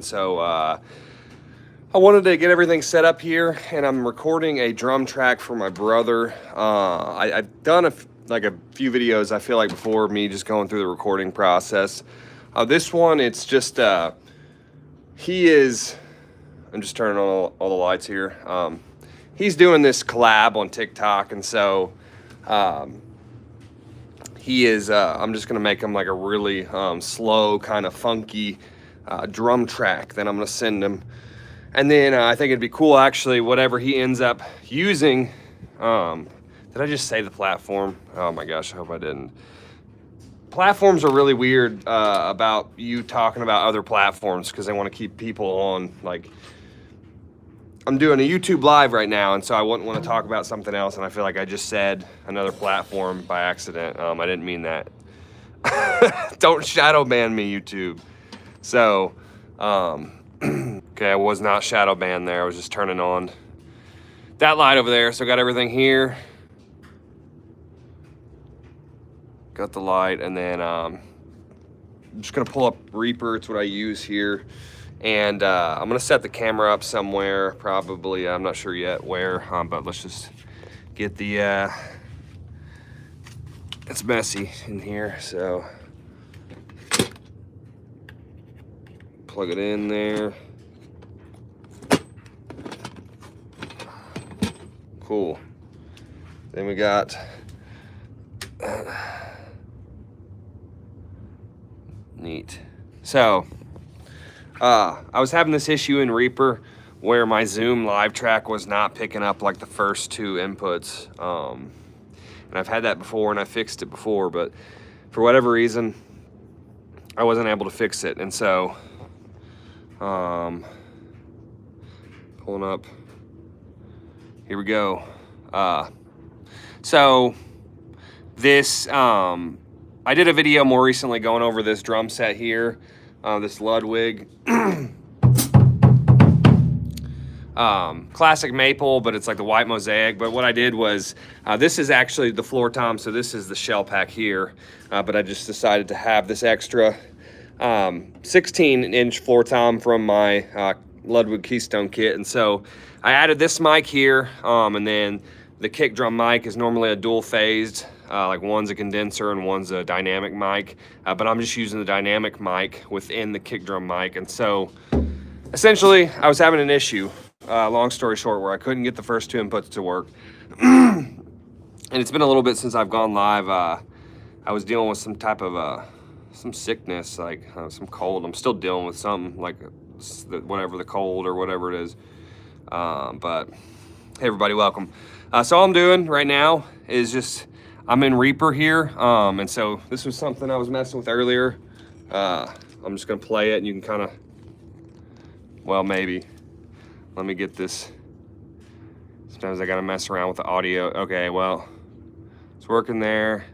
So I wanted to get everything set up here, and I'm recording a drum track for my brother. I've done a few videos, I feel like, before me just going through the recording process. This one, it's just, he is, I'm just turning on all the lights here. He's doing this collab on TikTok, and so he is, I'm just going to make him like a really slow, kind of funky drum track that I'm going to send him. And then I think it'd be cool, actually, whatever he ends up using. Did I just say the platform? Oh my gosh, I hope I didn't. Platforms are really weird about you talking about other platforms because they want to keep people on. Like, I'm doing a YouTube live right now, and so I wouldn't want to talk about something else, and I feel like I just said another platform by accident. I didn't mean that. Don't shadow ban me, YouTube. So, okay, I was not shadow banned there. I was just turning on that light over there. So got everything here. Got the light, and then I'm just gonna pull up Reaper. It's what I use here. And I'm gonna set the camera up somewhere, probably, I'm not sure yet where, but let's just get the, it's messy in here, so plug it in there. Cool. Then we got neat. So I was having this issue in Reaper where my Zoom live track was not picking up like the first two inputs. And I've had that before, and I fixed it before, but for whatever reason, I wasn't able to fix it. And so pulling up, here we go. So this, I did a video more recently going over this drum set here, this Ludwig. Classic maple, but it's like the white mosaic. But what I did was, this is actually the floor tom, so this is the shell pack here. But I just decided to have this extra 16-inch floor tom from my Ludwig Keystone kit. And so I added this mic here, and then the kick drum mic is normally a dual phased, like one's a condenser and one's a dynamic mic, but I'm just using the dynamic mic within the kick drum mic. And so essentially I was having an issue, long story short, where I couldn't get the first two inputs to work. And it's been a little bit since I've gone live. I was dealing with some type of some sickness, like some cold. I'm still dealing with something, like whatever the cold or whatever it is. But hey everybody, welcome. So all I'm doing right now is just, I'm in Reaper here. And so this was something I was messing with earlier. I'm just gonna play it, and you can kind of, well, maybe, let me get this. Sometimes I gotta mess around with the audio. Okay, well, it's working there.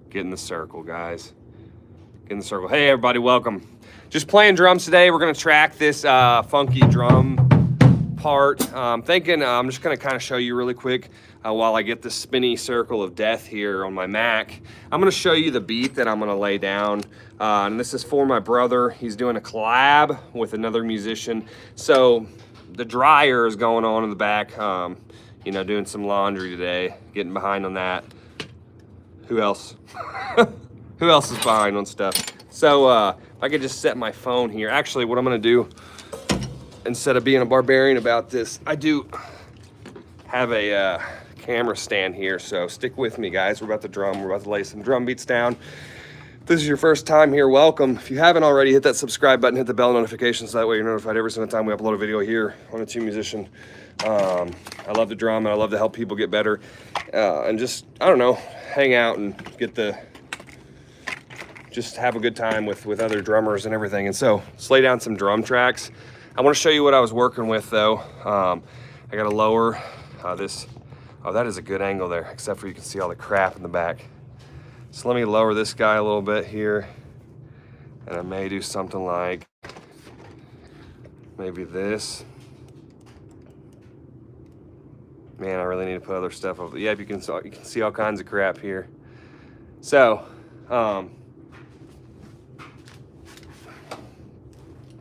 Get in the circle, guys. Get in the circle. Hey everybody, welcome. Just playing drums today. We're gonna track this funky drum part. Thinking I'm just gonna kind of show you really quick while I get the spinny circle of death here on my Mac. I'm gonna show you the beat that I'm gonna lay down. And this is for my brother. He's doing a collab with another musician. So the dryer is going on in the back. You know, doing some laundry today, getting behind on that. Who else? Who else is behind on stuff? So if I could just set my phone here. Actually, what I'm gonna do, instead of being a barbarian about this, I do have a camera stand here, so stick with me, guys. We're about to drum. We're about to lay some drum beats down. If this is your first time here, welcome. If you haven't already, hit that subscribe button, hit the bell notification, so that way you're notified every single time we upload a video here on A Two Musician. I love to drum, and I love to help people get better, and just, I don't know, hang out and get the, just have a good time with other drummers and everything. And so let's lay down some drum tracks. I want to show you what I was working with though. I got to lower this. Oh, that is a good angle there, except for you can see all the crap in the back. So let me lower this guy a little bit here. And I may do something like maybe this. Man, I really need to put other stuff over. Yeah, you can see all kinds of crap here. So,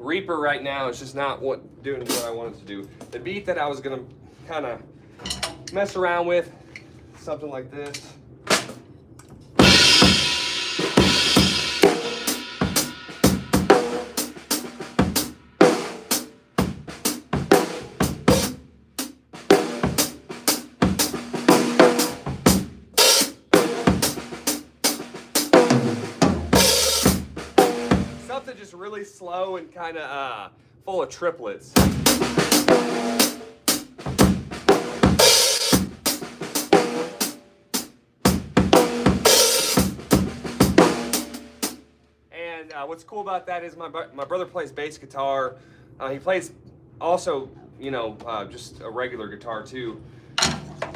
Reaper right now is just not doing what I wanted to do. The beat that I was gonna kind of mess around with, something like this. Something just really slow and kind of full of triplets. And what's cool about that is my brother plays bass guitar. He plays also, you know, just a regular guitar too.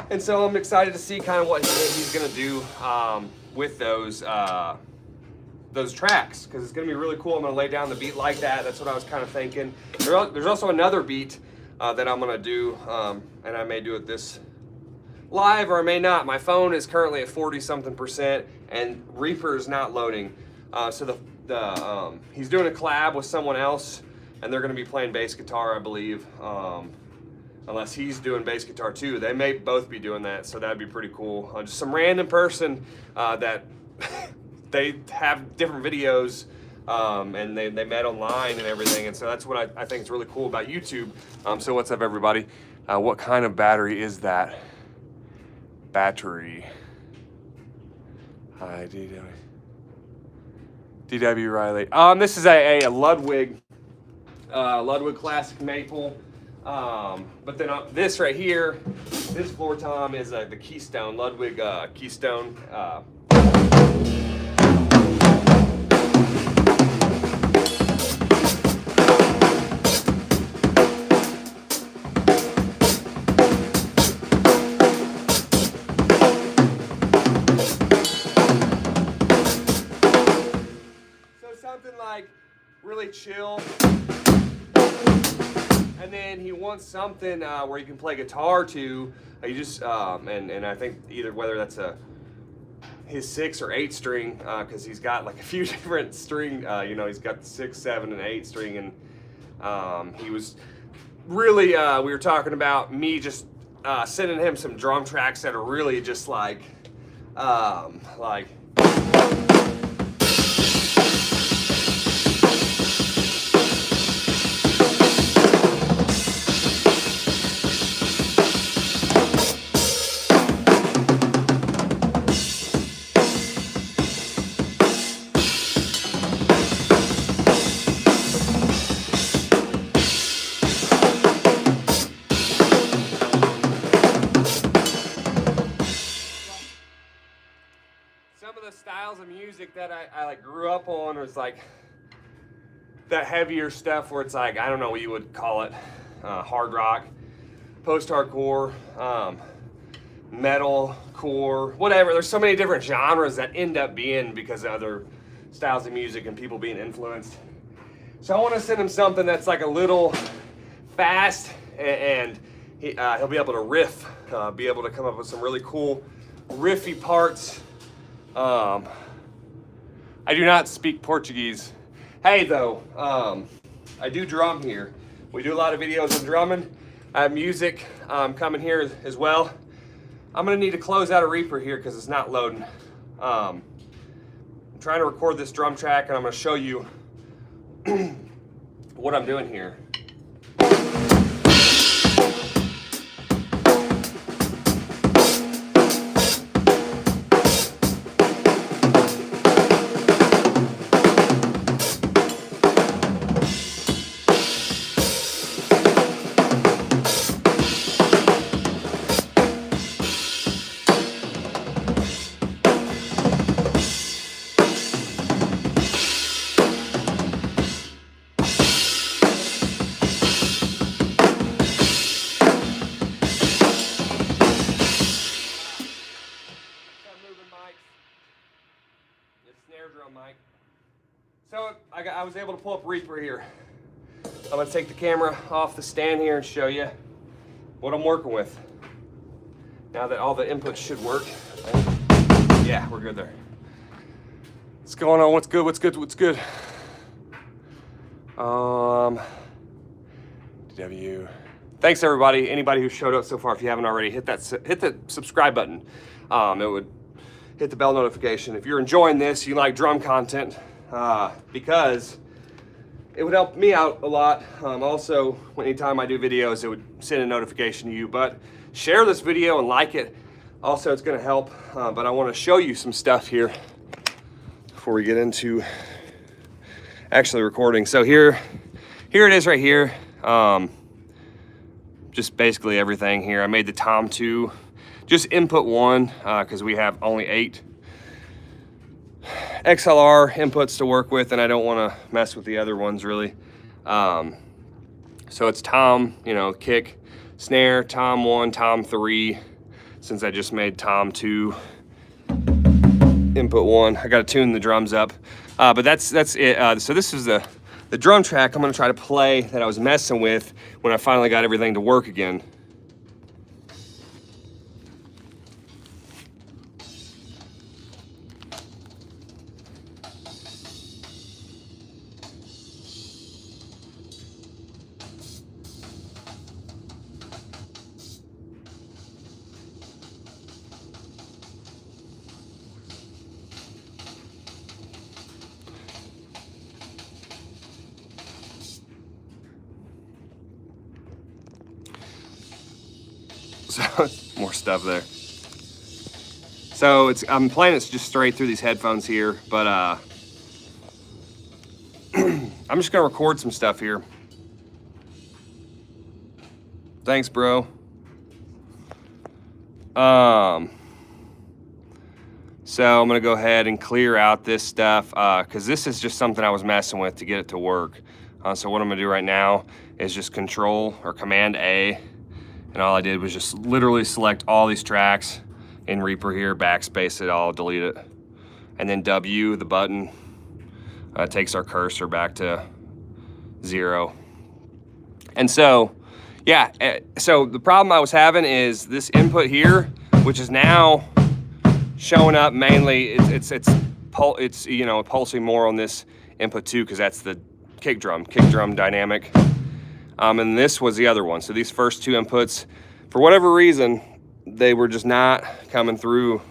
And so I'm excited to see kind of what he's gonna do with those tracks, because it's gonna be really cool. I'm gonna lay down the beat like that. That's what I was kind of thinking. There's also another beat that I'm gonna do, and I may do it this live or I may not. My phone is currently at 40-something%, and Reaper is not loading. So he's doing a collab with someone else, and they're gonna be playing bass guitar, I believe. Unless he's doing bass guitar too. They may both be doing that, so that'd be pretty cool. Just some random person that they have different videos, and they met online and everything, and so that's what I think is really cool about YouTube. So what's up, everybody? What kind of battery is that? Battery. Hi, DW Riley. This is a Ludwig Classic Maple. But then this right here, this floor tom is the Keystone, Ludwig Keystone. So something like really chill. And then he wants something where you can play guitar to. You just and I think either whether that's his 6 or 8 string, because he's got like a few different string. You know, he's got the 6, 7, and 8 string, and he was really. We were talking about me just sending him some drum tracks that are really just like. Some of the styles of music that I like grew up on was like that heavier stuff where it's like, I don't know what you would call it, hard rock, post-hardcore, metal, core, whatever. There's so many different genres that end up being because of other styles of music and people being influenced. So I want to send him something that's like a little fast, and he'll be able to riff, be able to come up with some really cool riffy parts. I do not speak Portuguese. Hey though, I do drum here. We do a lot of videos on drumming. I have music coming here as well. I'm gonna need to close out a Reaper here because it's not loading. I'm trying to record this drum track, and I'm gonna show you what I'm doing here. Snare drum mic. So I was able to pull up Reaper here. I'm gonna take the camera off the stand here and show you what I'm working with. Now that all the inputs should work. Yeah, we're good there. What's going on? What's good? What's good? What's good? DW. Thanks everybody. Anybody who showed up so far, if you haven't already, hit the subscribe button. It would hit the bell notification if you're enjoying this, you like drum content, because it would help me out a lot. Also, anytime I do videos, it would send a notification to you. But share this video and like it. Also, it's gonna help, but I wanna show you some stuff here before we get into actually recording. So here it is right here. Just basically everything here. I made the Tom 2, just input 1, because we have only 8 XLR inputs to work with, and I don't want to mess with the other ones really. So it's Tom, you know, kick, snare, Tom 1, Tom 3. Since I just made Tom 2, input 1, I got to tune the drums up. But that's it. So this is the drum track I'm going to try to play that I was messing with when I finally got everything to work again. So more stuff there. So I'm playing it just straight through these headphones here, but I'm just gonna record some stuff here. Thanks, bro. So I'm gonna go ahead and clear out this stuff, because this is just something I was messing with to get it to work. So what I'm gonna do right now is just Control or Command A, and all I did was just literally select all these tracks in Reaper here, backspace it all, delete it, and then W, the button, takes our cursor back to 0. And so, yeah, so the problem I was having is this input here, which is now showing up mainly, it's you know, pulsing more on this input 2 because that's the kick drum dynamic. And this was the other one. So these first 2 inputs, for whatever reason, they were just not coming through.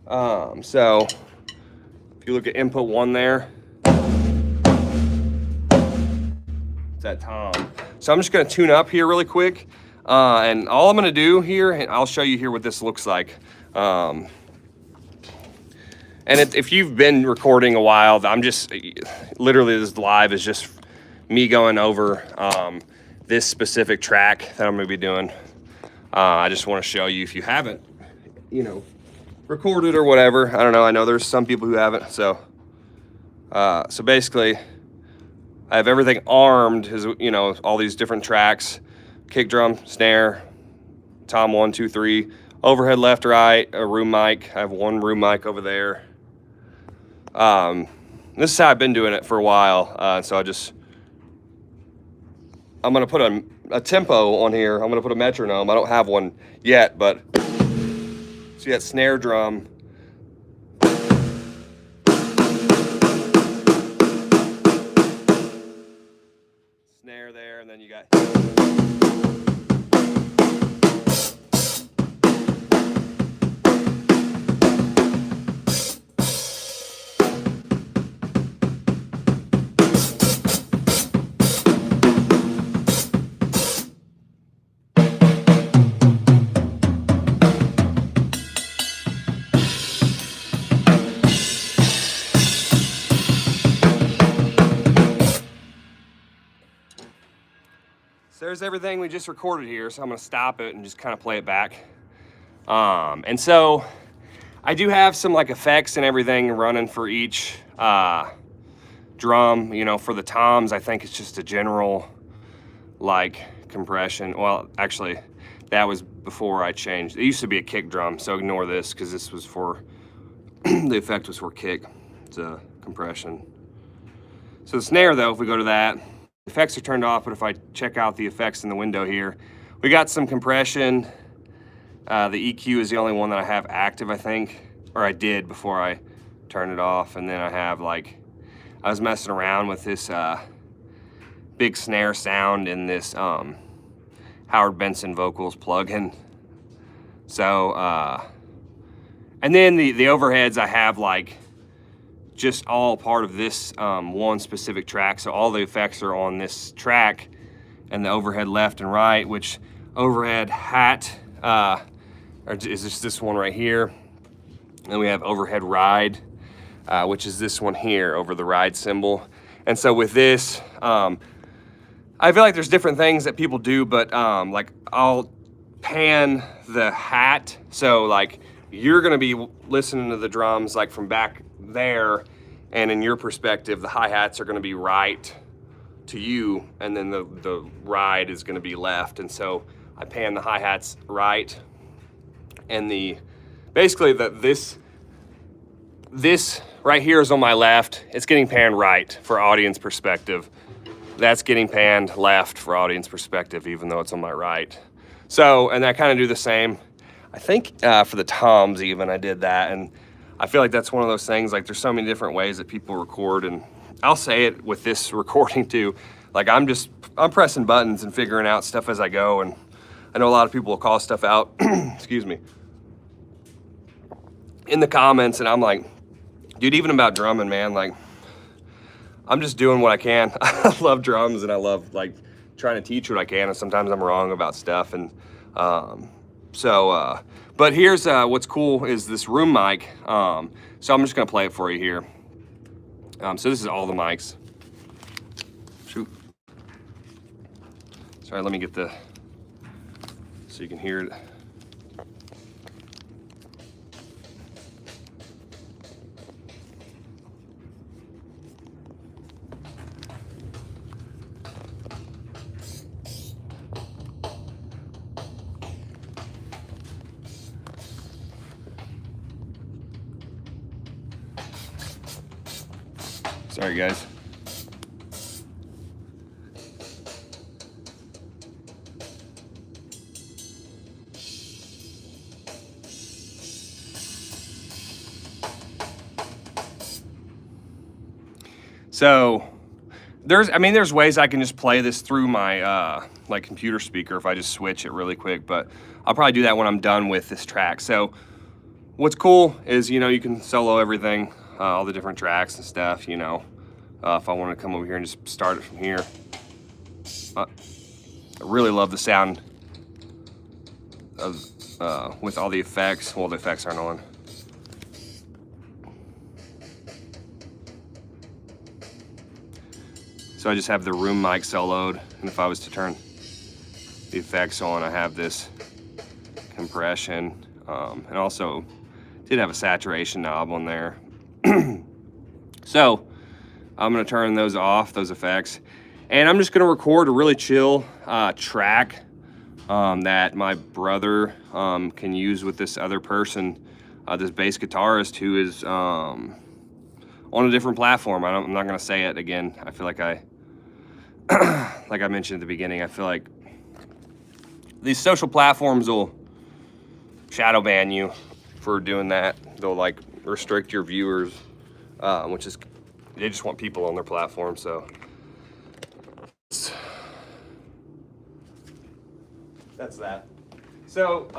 So if you look at input 1 there, it's that Tom. So I'm just gonna tune up here really quick. And all I'm gonna do here, and I'll show you here what this looks like. And if you've been recording a while, I'm just, literally this live is just me going over this specific track that I'm gonna be doing. I just wanna show you if you haven't, you know, recorded or whatever. I don't know, I know there's some people who haven't. So basically, I have everything armed, as you know, all these different tracks, kick drum, snare, Tom 1, 2, 3, overhead left, right, a room mic. I have one room mic over there. This is how I've been doing it for a while. So I'm gonna put a tempo on here. I'm gonna put a metronome. I don't have one yet, but see that snare drum. Snare there, and then you got. There's everything we just recorded here, so I'm gonna stop it and just kind of play it back. And so I do have some like effects and everything running for each drum. You know, for the toms, I think it's just a general like compression. Well, actually, that was before I changed. It used to be a kick drum, so ignore this because this was for the effect was for kick. It's a compression. So the snare though, if we go to that, effects are turned off, but if I check out the effects in the window here, we got some compression. The EQ is the only one that I have active, I think, or I did before I turned it off. And then I have like, I was messing around with this big snare sound in this Howard Benson Vocals plugin. So, and then the overheads I have like just all part of this one specific track. So all the effects are on this track, and the overhead left and right, which overhead hat is just this one right here. And we have overhead ride, which is this one here over the ride symbol. And so with this, I feel like there's different things that people do, but like I'll pan the hat. So like you're gonna be listening to the drums like from back there, and in your perspective, the hi-hats are gonna be right to you, and then the ride is gonna be left. And so I pan the hi-hats right, and basically this right here is on my left. It's getting panned right for audience perspective. That's getting panned left for audience perspective, even though it's on my right. So, and I kind of do the same. I think for the toms even, I did that. And I feel like that's one of those things, like there's so many different ways that people record, and I'll say it with this recording too. Like I'm pressing buttons and figuring out stuff as I go. And I know a lot of people will call stuff out, excuse me, in the comments, and I'm like, dude, even about drumming, man, like I'm just doing what I can. I love drums, and I love like trying to teach what I can, and sometimes I'm wrong about stuff. And but here's what's cool is this room mic. So I'm just gonna play it for you here. So this is all the mics. Shoot. Sorry, let me get so you can hear it. Sorry, guys. So there's ways I can just play this through my like computer speaker if I just switch it really quick, but I'll probably do that when I'm done with this track. So what's cool is, you know, you can solo everything, all the different tracks and stuff, you know. If I want to come over here and just start it from here. I really love the sound of with all the effects. Well, the effects aren't on. So I just have the room mic soloed, and if I was to turn the effects on, I have this compression, and also did have a saturation knob on there. So I'm gonna turn those off, those effects, and I'm just gonna record a really chill track that my brother can use with this other person, this bass guitarist who is on a different platform. I'm not gonna say it again. I feel like like I mentioned at the beginning, I feel like these social platforms will shadow ban you for doing that. They'll like restrict your viewers, which is, they just want people on their platform. So that's that. So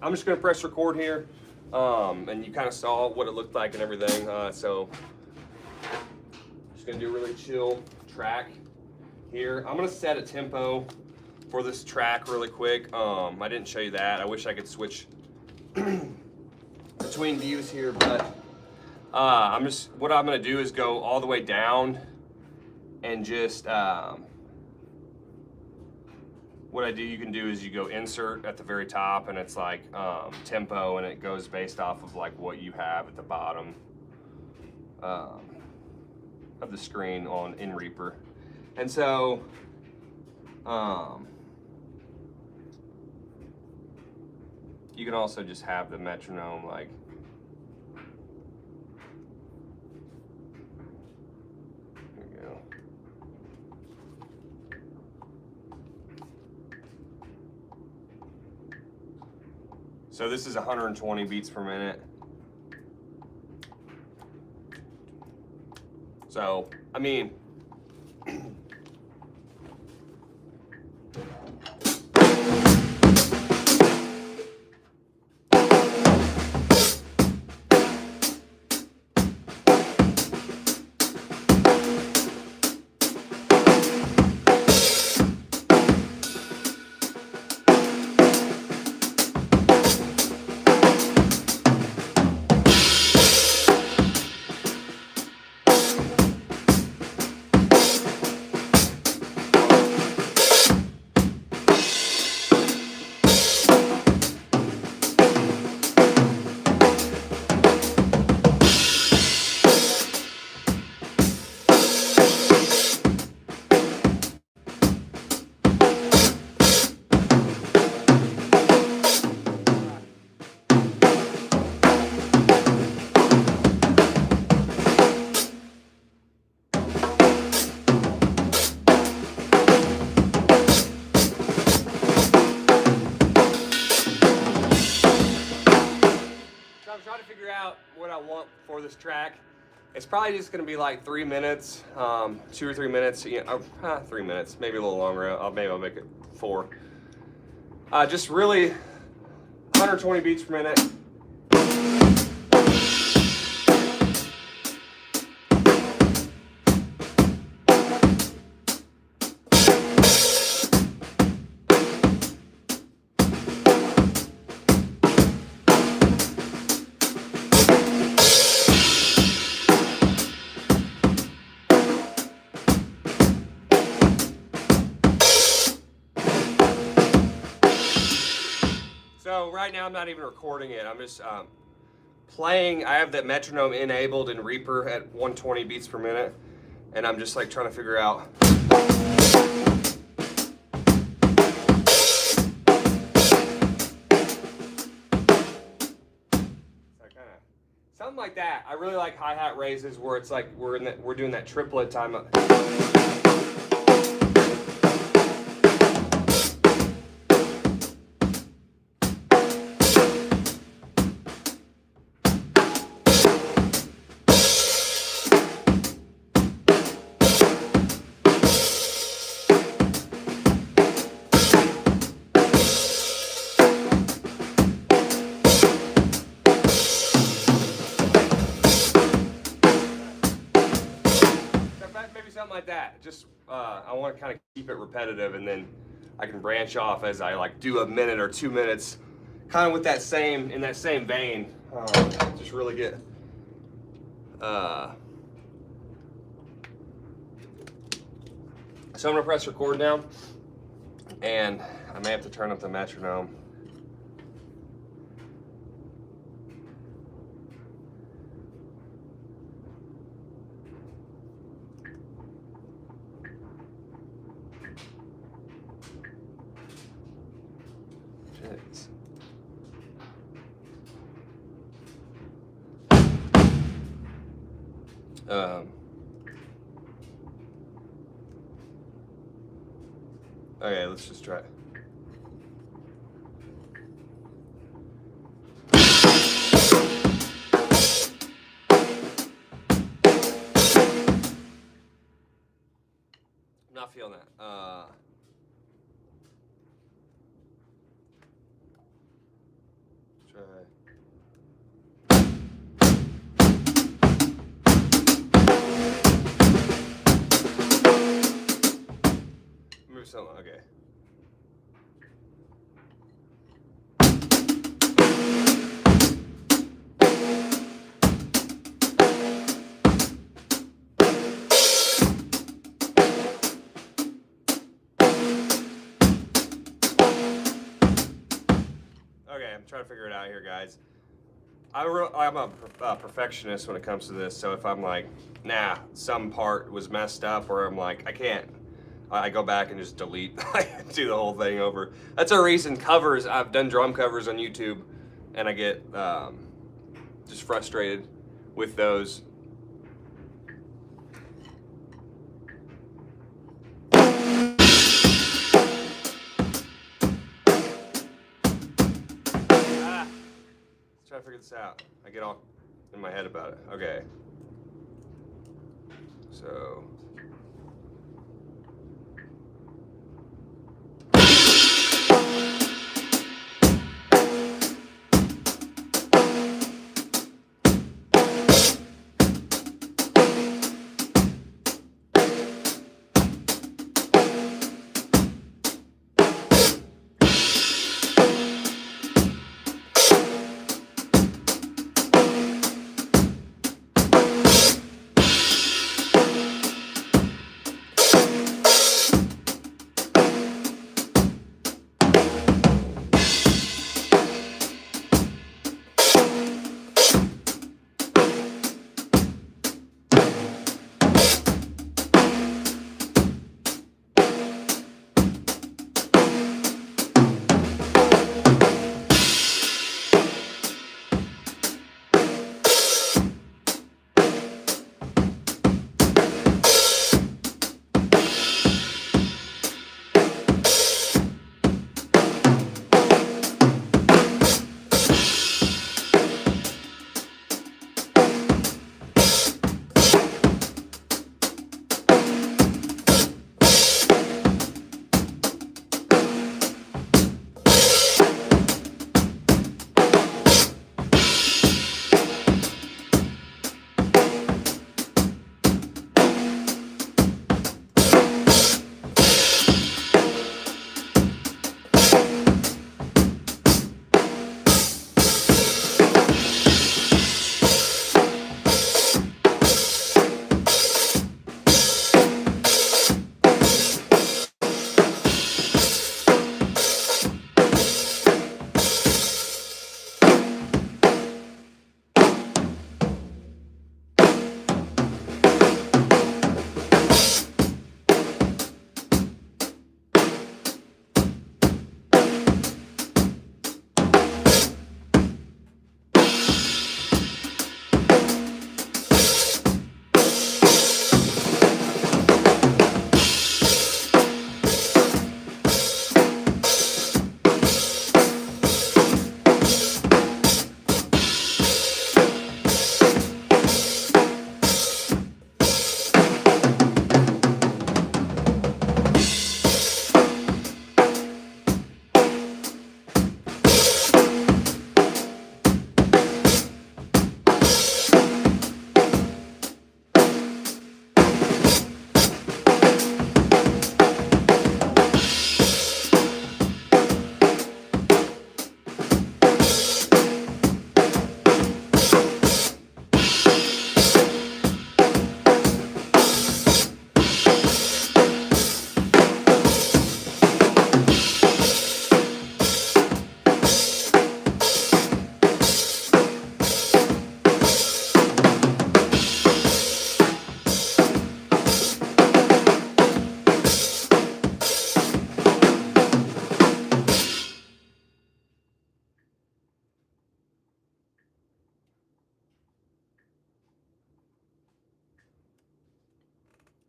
I'm just gonna press record here, and you kind of saw what it looked like and everything. So just gonna do a really chill track here. I'm gonna set a tempo for this track really quick. I didn't show you that. I wish I could switch between views here, but what I'm gonna do is go all the way down and just what I do, you can do is you go insert at the very top, and it's like tempo, and it goes based off of like what you have at the bottom of the screen in Reaper. And so you can also just have the metronome like so this is 120 beats per minute. So, I mean, for this track. It's probably just gonna be like 3 minutes, 2 or 3 minutes, 3 minutes, maybe a little longer. Maybe I'll make it 4. Just really 120 beats per minute. So right now I'm not even recording it. I'm just playing. I have that metronome enabled in Reaper at 120 beats per minute, and I'm just like trying to figure out. Something like that. I really like hi-hat raises where it's like we're doing that triplet time up. Something like that. Just I want to kind of keep it repetitive, and then I can branch off as I like do a minute or 2 minutes, kind of with that same in that same vein. Just really get. So I'm gonna press record now, and I may have to turn up the metronome. Okay, let's just try it. I'm not feeling that. Try. Move something. Okay. Okay, I'm trying to figure it out here, guys. I'm a perfectionist when it comes to this, so if I'm like, nah, some part was messed up, or I'm like, I can't, I go back and just delete, do the whole thing over. That's a reason covers, I've done drum covers on YouTube, and I get just frustrated with those. Try to figure this out. I get all in my head about it. Okay. So.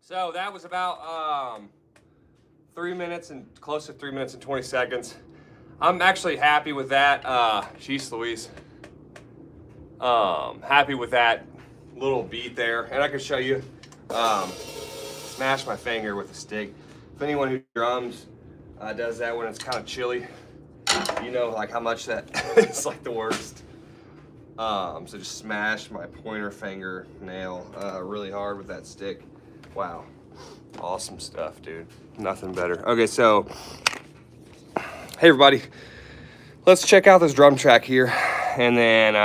So that was about 3 minutes and close to 3 minutes and 20 seconds. I'm actually happy with that. Jeez Louise. Happy with that little beat there. And I can show you, smash my finger with a stick. If anyone who drums does that when it's kind of chilly, you know like how much that it's like the worst. So just smash my pointer finger nail really hard with that stick. Wow, awesome stuff, dude. Nothing better. Okay, so hey everybody, let's check out this drum track here, and then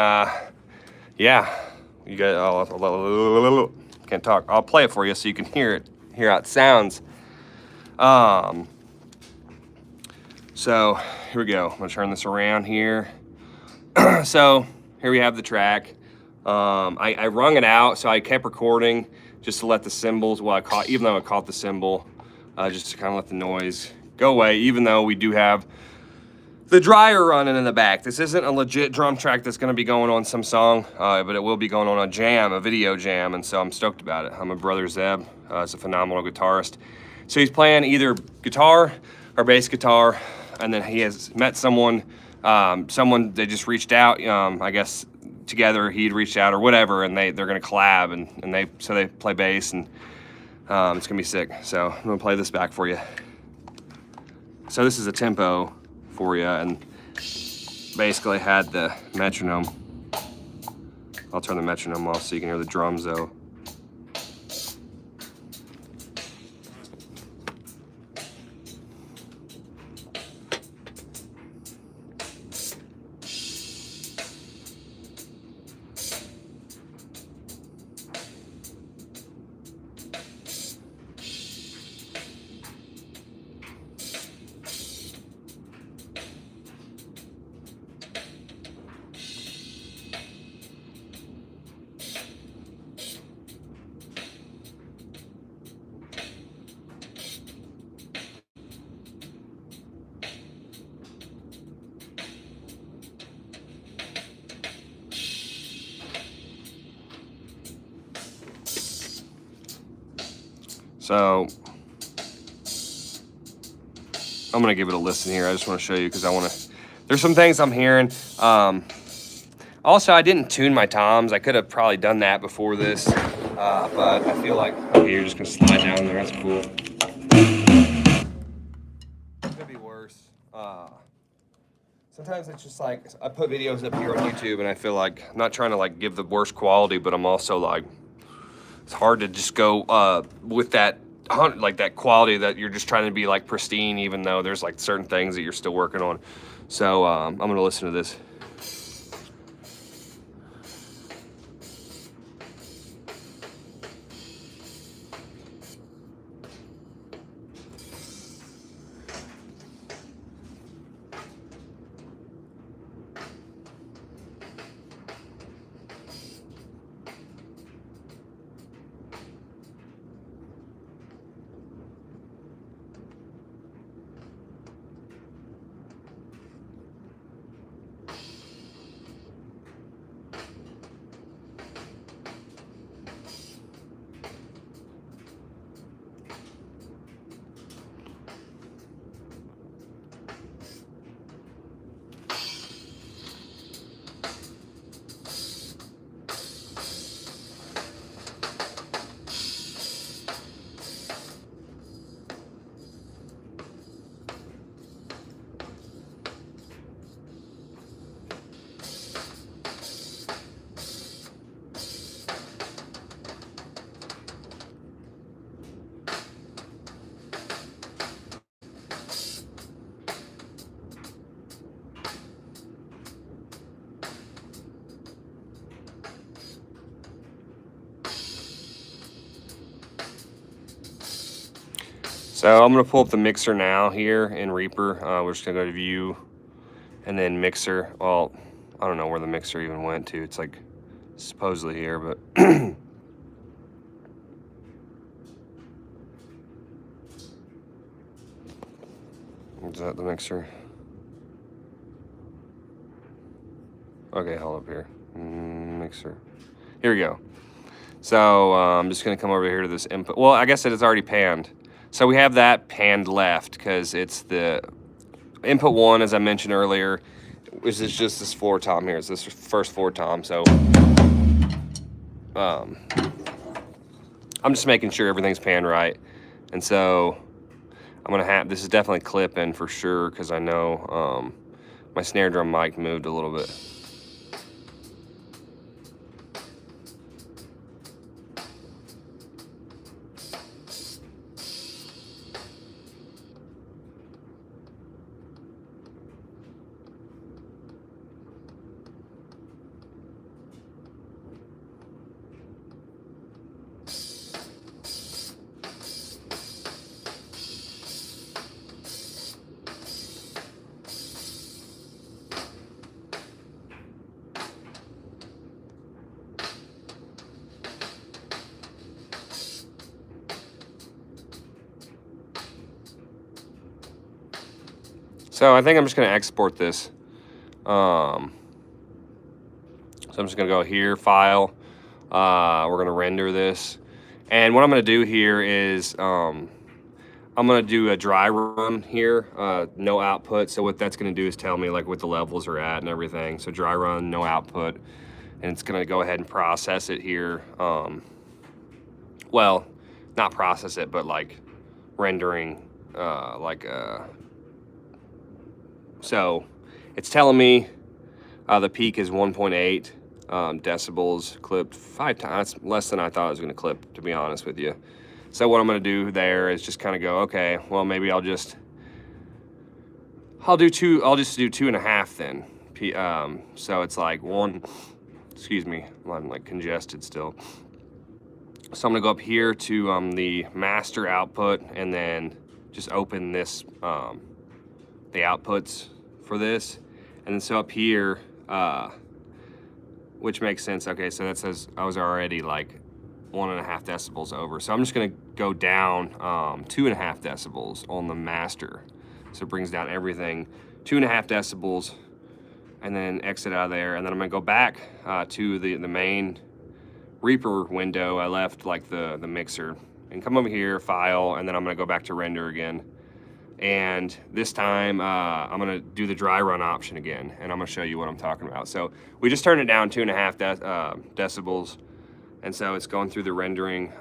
yeah, you guys. Can't talk. I'll play it for you so you can hear it, hear how it sounds. So here we go. I'm gonna turn this around here. So here we have the track. I wrung it out, so I kept recording just to let the cymbals, even though I caught the cymbal, just to kind of let the noise go away, even though we do have the dryer running in the back. This isn't a legit drum track that's gonna be going on some song, but it will be going on a jam, a video jam, and so I'm stoked about it. My brother Zeb is a phenomenal guitarist. So he's playing either guitar or bass guitar, and then he has met someone, they just reached out, I guess together he'd reached out or whatever, and they're gonna collab, and they play bass, and it's gonna be sick. So I'm gonna play this back for you. So this is a tempo for you, and basically had the metronome. I'll turn the metronome off so you can hear the drums though. So I'm gonna give it a listen here. I just want to show you because there's some things I'm hearing. Also, I didn't tune my toms. I could have probably done that before this, but I feel like, okay, you're just gonna slide down there. That's cool. Could be worse. Sometimes it's just like, I put videos up here on YouTube and I feel like, I'm not trying to like give the worst quality, but I'm also like, it's hard to just go with that, like that quality that you're just trying to be like pristine, even though there's like certain things that you're still working on. So I'm gonna listen to this. So I'm gonna pull up the mixer now here in Reaper. We're just gonna go to view and then mixer. Well, I don't know where the mixer even went to. It's like supposedly here, but is that the mixer? Okay, hold up here. Mixer. Here we go. So I'm just gonna come over here to this input. Well, I guess it is already panned. So we have that panned left because it's the input 1, as I mentioned earlier, which is just this floor tom here. It's this first floor tom. So I'm just making sure everything's panned right. And so I'm gonna have, this is definitely clipping for sure because I know my snare drum mic moved a little bit. So I think I'm just gonna export this. So I'm just gonna go here, file. We're gonna render this. And what I'm gonna do here is I'm gonna do a dry run here, no output. So what that's gonna do is tell me like what the levels are at and everything. So dry run, no output. And it's gonna go ahead and process it here. Well, not process it, but like rendering, so it's telling me the peak is 1.8 decibels, clipped 5 times. That's less than I thought it was going to clip, to be honest with you. So what I'm going to do there is just kind of go, okay, well, maybe I'll just do 2.5 then. So it's like 1, excuse me, I'm like congested still. So I'm going to go up here to the master output and then just open this, the outputs for this. And then so up here, which makes sense. Okay, so that says I was already like 1.5 decibels over. So I'm just gonna go down 2.5 decibels on the master. So it brings down everything 2.5 decibels and then exit out of there. And then I'm gonna go back to the main Reaper window. I left like the mixer and come over here, file, and then I'm gonna go back to render again. And this time I'm gonna do the dry run option again, and I'm gonna show you what I'm talking about. So we just turned it down 2.5 decibels, and so it's going through the rendering.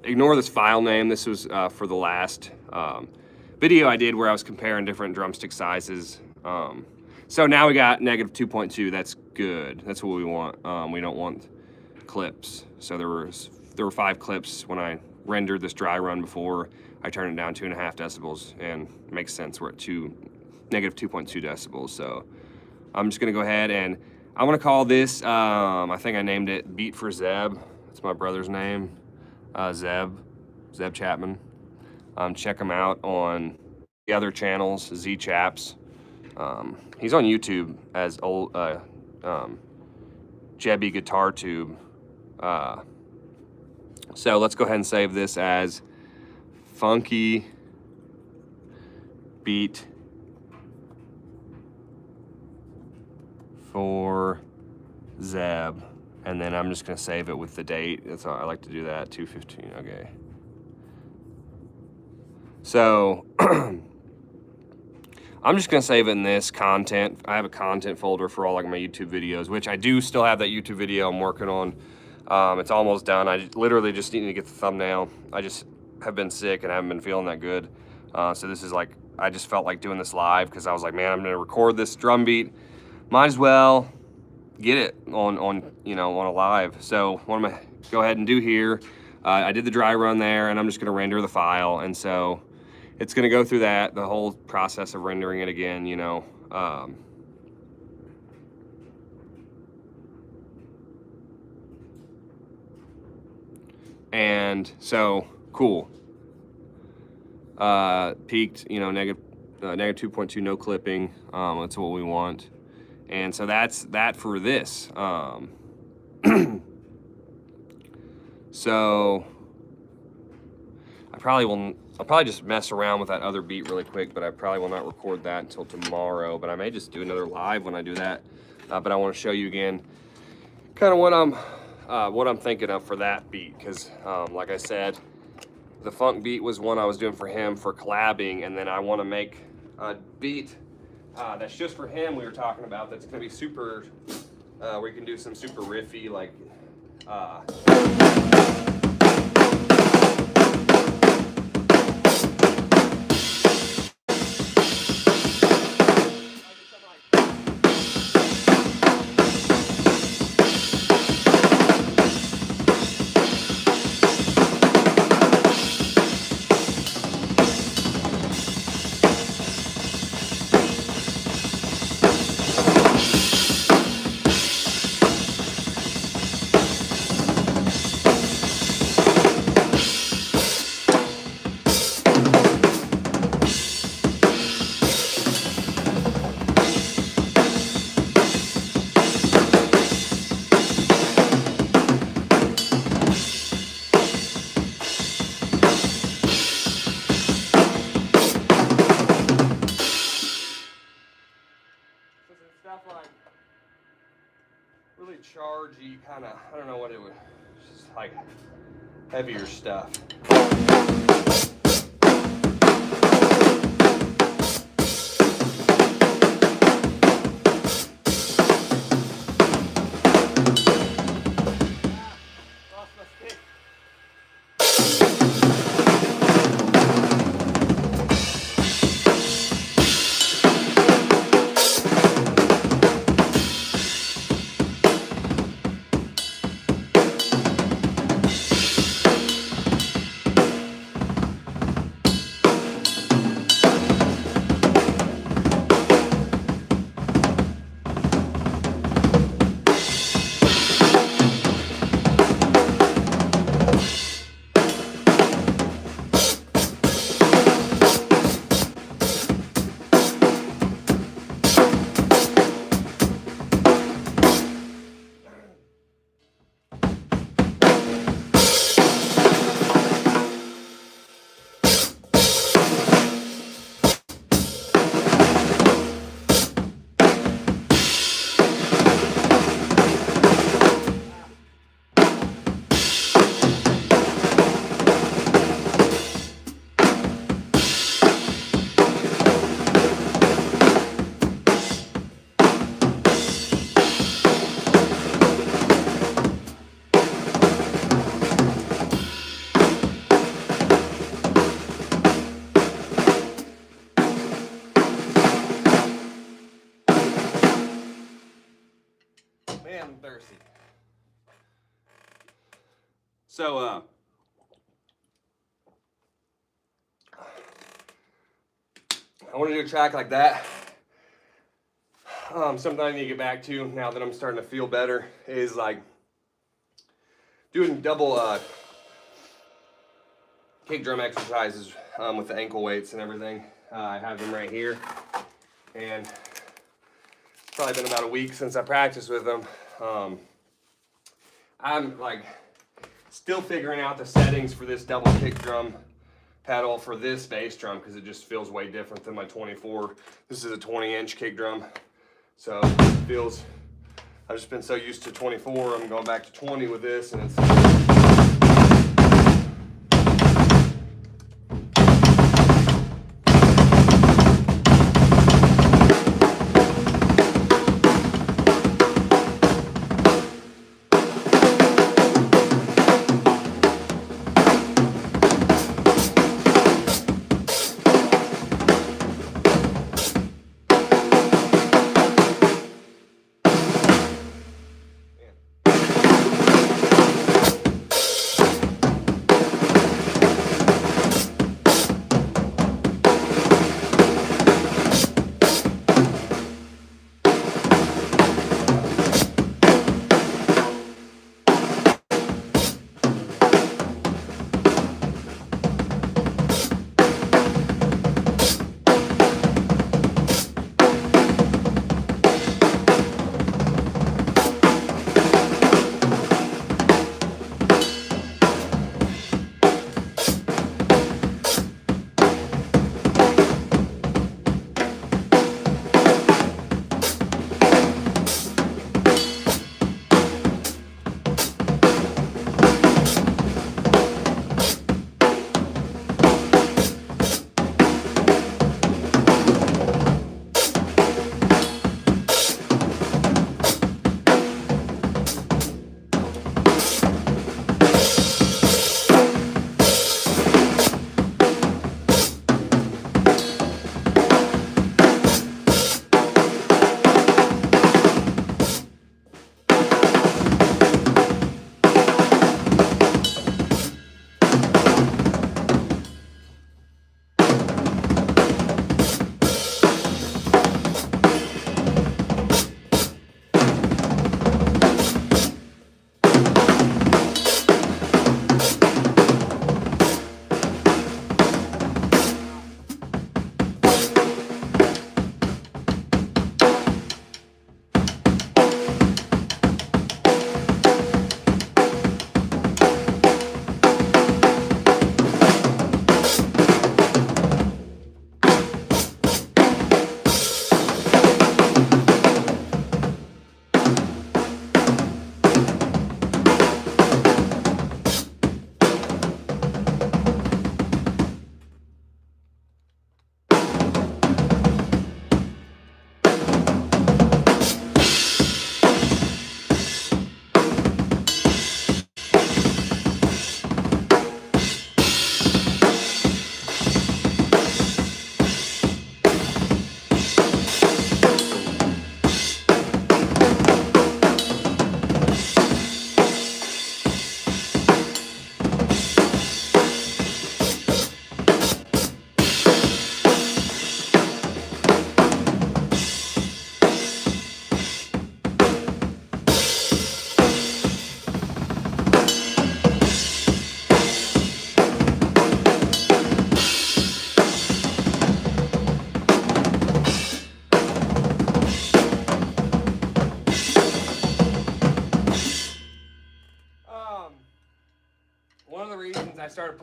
Ignore this file name. This was for the last video I did where I was comparing different drumstick sizes. So now we got -2.2. That's good. That's what we want. We don't want clips. So there were 5 clips when I rendered this dry run before. I turned it down 2.5 decibels, and it makes sense. We're at -2.2 decibels. So I'm just gonna go ahead and I'm gonna call this, I think I named it Beat for Zeb. That's my brother's name, Zeb Chapman. Check him out on the other channels, Z Chaps. He's on YouTube as old Jebby Guitar Tube. So let's go ahead and save this as Funky Beat for Zeb, and then I'm just gonna save it with the date. That's all I like to do that. 2/15. Okay. So I'm just gonna save it in this content. I have a content folder for all like my YouTube videos, which I do still have that YouTube video I'm working on. It's almost done. I literally just need to get the thumbnail. I just have been sick and haven't been feeling that good. So this is like, I just felt like doing this live because I was like, man, I'm gonna record this drum beat. Might as well get it on a live. So what I'm gonna go ahead and do here, I did the dry run there, and I'm just gonna render the file. And so it's gonna go through the whole process of rendering it again, and so cool. Peaked, -2.2, no clipping. That's what we want. And so that's that for this. So I'll probably just mess around with that other beat really quick, but I probably will not record that until tomorrow. But I may just do another live when I do that. But I want to show you again kind of what I'm what I'm thinking of for that beat, because like I said, the funk beat was one I was doing for him for collabing, and then I want to make a beat that's just for him. We were talking about that's going to be super. We can do some super riffy like. Stuff like really chargy, kind of, I don't know what it was, just like heavier stuff. Man, I'm thirsty. So, I want to do a track like that. Something I need to get back to now that I'm starting to feel better is like doing double kick drum exercises with the ankle weights and everything. I have them right here, and it's probably been about a week since I practiced with them. I'm like still figuring out the settings for this double kick drum pedal for this bass drum because it just feels way different than my 24. This is a 20-inch kick drum, so it feels, I've just been so used to 24, I'm going back to 20 with this, and it's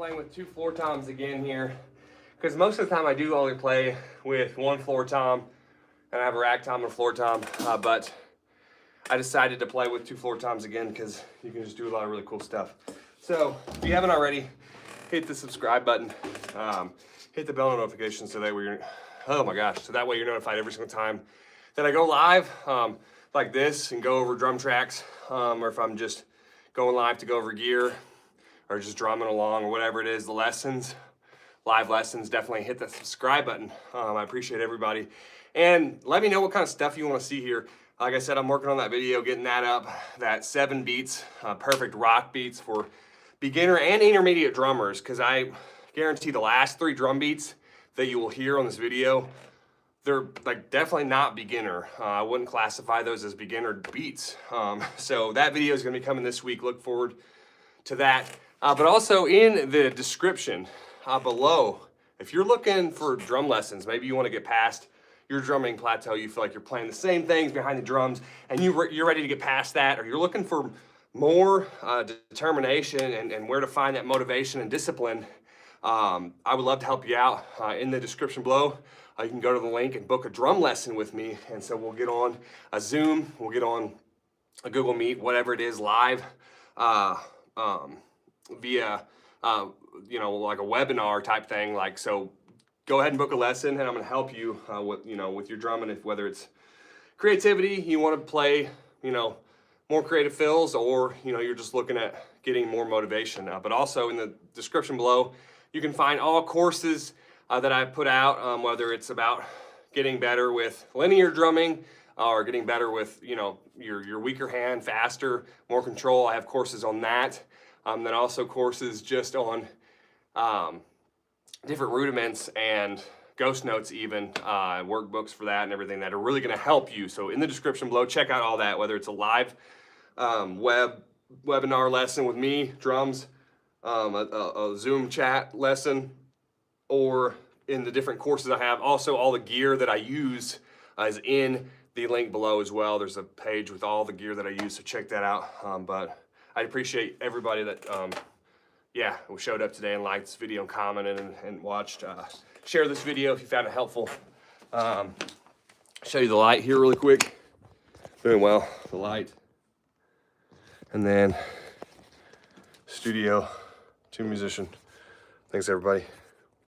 playing with 2 floor toms again here, because most of the time I do only play with 1 floor tom, and I have a rack tom and a floor tom, but I decided to play with 2 floor toms again because you can just do a lot of really cool stuff. So if you haven't already, hit the subscribe button, hit the bell notification so that way you're, oh my gosh, so that way you're notified every single time that I go live like this and go over drum tracks, or if I'm just going live to go over gear or just drumming along or whatever it is, the lessons, live lessons, definitely hit that subscribe button. I appreciate everybody. And let me know what kind of stuff you want to see here. Like I said, I'm working on that video, getting that up, that 7 beats, perfect rock beats for beginner and intermediate drummers, because I guarantee the last 3 drum beats that you will hear on this video, they're like definitely not beginner. I wouldn't classify those as beginner beats. So that video is going to be coming this week. Look forward to that. But also in the description below, if you're looking for drum lessons, maybe you want to get past your drumming plateau, you feel like you're playing the same things behind the drums and you're ready to get past that, or you're looking for more determination and where to find that motivation and discipline, I would love to help you out. In the description below, you can go to the link and book a drum lesson with me. And so we'll get on a Zoom, we'll get on a Google Meet, whatever it is, live, via, you know, like a webinar type thing. Like, so go ahead and book a lesson, and I'm going to help you with, you know, with your drumming, if whether it's creativity, you want to play, you know, more creative fills, or, you know, you're just looking at getting more motivation. But also in the description below, you can find all courses that I put out, whether it's about getting better with linear drumming or getting better with, you know, your weaker hand, faster, more control. I have courses on that. Then also courses just on different rudiments and ghost notes, even workbooks for that and everything that are really going to help you. So in the description below, check out all that, whether it's a live webinar lesson with me, drums, a Zoom chat lesson, or in the different courses I have. Also, all the gear that I use is in the link below as well. There's a page with all the gear that I use, so check that out. But I appreciate everybody that yeah, who showed up today and liked this video and commented and watched. Share this video if you found it helpful. Show you the light here really quick. Doing well, the light. And then studio, 2 musician. Thanks everybody.